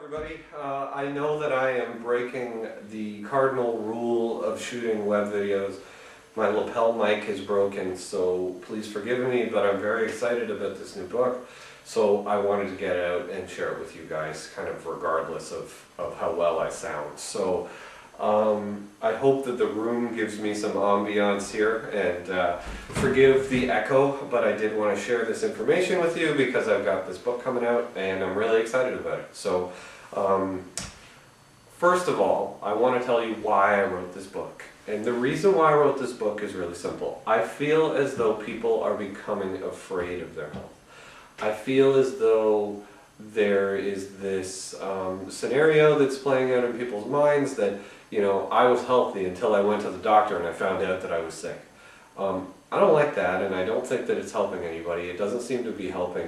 everybody. I know that I am breaking the cardinal rule of shooting web videos. My lapel mic is broken, so please forgive me, but I'm very excited about this new book. So I wanted to get out and share it with you guys, kind of regardless of how well I sound. So I hope that the room gives me some ambiance here, and forgive the echo, but I did want to share this information with you because I've got this book coming out and I'm really excited about it. So first of all, I want to tell you why I wrote this book. And the reason why I wrote this book is really simple. I feel as though people are becoming afraid of their health. I feel as though there is this scenario that's playing out in people's minds that, you know, I was healthy until I went to the doctor and I found out that I was sick. I don't like that, and I don't think that it's helping anybody. It doesn't seem to be helping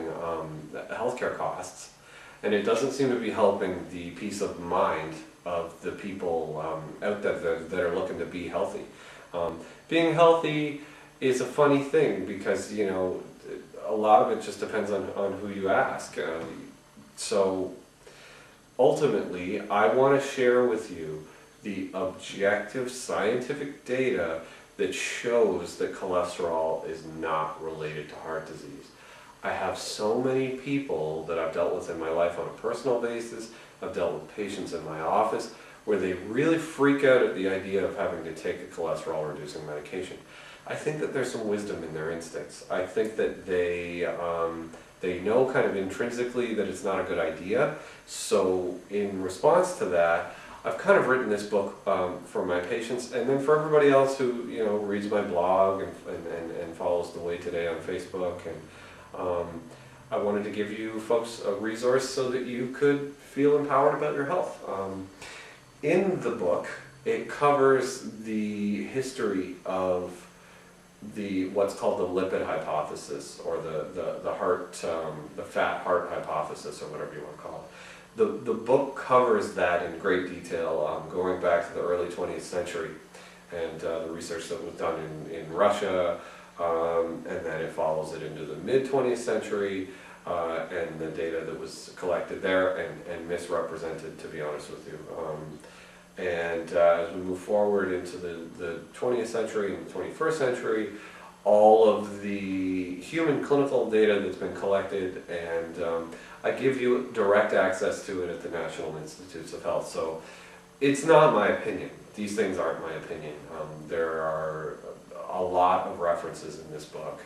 healthcare costs, and it doesn't seem to be helping the peace of mind of the people out there that are looking to be healthy. Being healthy is a funny thing because, you know, a lot of it just depends on who you ask. So ultimately, I want to share with you the objective scientific data that shows that cholesterol is not related to heart disease. I have so many people that I've dealt with in my life on a personal basis. I've dealt with patients in my office where they really freak out at the idea of having to take a cholesterol reducing medication. I think that there's some wisdom in their instincts. I think that they know kind of intrinsically that it's not a good idea. So in response to that, I've kind of written this book for my patients, and then for everybody else who, you know, reads my blog and follows The Way Today on Facebook. And I wanted to give you folks a resource so that you could feel empowered about your health. In the book, it covers the history of what's called the lipid hypothesis, or the fat heart hypothesis, or whatever you want to call it. The book covers that in great detail, going back to the early 20th century and the research that was done in Russia, and then it follows it into the mid-20th century and the data that was collected there and misrepresented, to be honest with you. And as we move forward into the 20th century and the 21st century, all of the human clinical data that's been collected, and I give you direct access to it at the National Institutes of Health. So it's not my opinion. These things aren't my opinion. There are a lot of references in this book.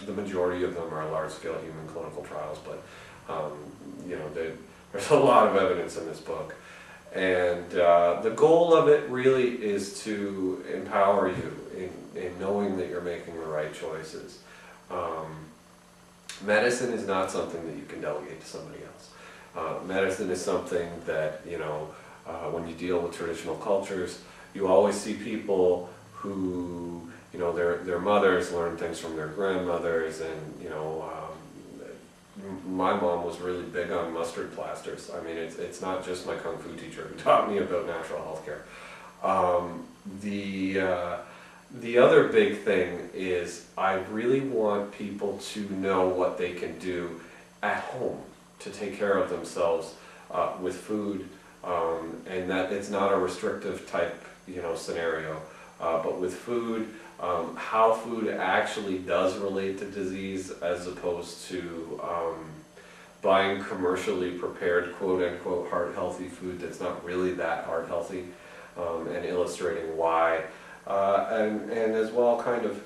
The majority of them are large-scale human clinical trials, but you know, there's a lot of evidence in this book. And the goal of it really is to empower you in knowing that you're making the right choices. Medicine is not something that you can delegate to somebody else. Medicine is something that, you know, when you deal with traditional cultures, you always see people who, you know, their mothers learn things from their grandmothers, and, you know, my mom was really big on mustard plasters. I mean, it's not just my Kung Fu teacher who taught me about natural health care. The other big thing is I really want people to know what they can do at home to take care of themselves with food, and that it's not a restrictive type, you know, scenario, but with food, how food actually does relate to disease, as opposed to buying commercially prepared quote-unquote heart-healthy food that's not really that heart-healthy, and illustrating why. And as well, kind of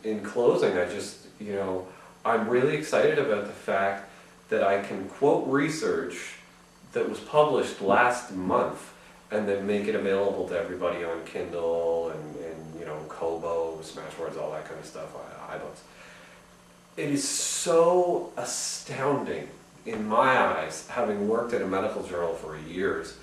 in closing, I just, you know, I'm really excited about the fact that I can quote research that was published last month and then make it available to everybody on Kindle and you know, Kobo, Smashwords, all that kind of stuff, iBooks. It is so astounding in my eyes, having worked at a medical journal for years,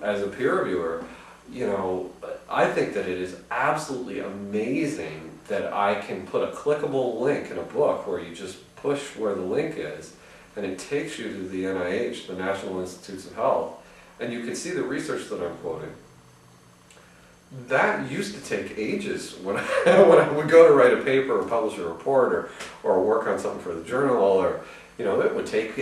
as a peer reviewer. You know, I think that it is absolutely amazing that I can put a clickable link in a book where you just push where the link is, and it takes you to the NIH, the National Institutes of Health, and you can see the research that I'm quoting. that used to take ages when when I would go to write a paper or publish a report or work on something for the journal, or it would take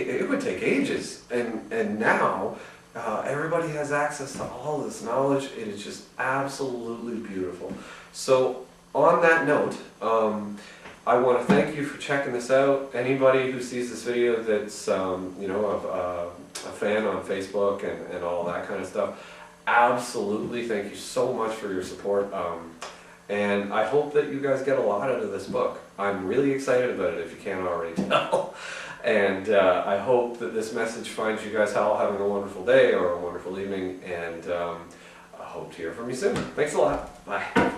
ages. And now everybody has access to all this knowledge. It is just absolutely beautiful. So on that note, I want to thank you for checking this out. Anybody who sees this video that's a fan on Facebook and all that kind of stuff, absolutely thank you so much for your support. And I hope that you guys get a lot out of this book. I'm really excited about it, if you can't already tell. And I hope that this message finds you guys all having a wonderful day or a wonderful evening, and I hope to hear from you soon. Thanks a lot. Bye.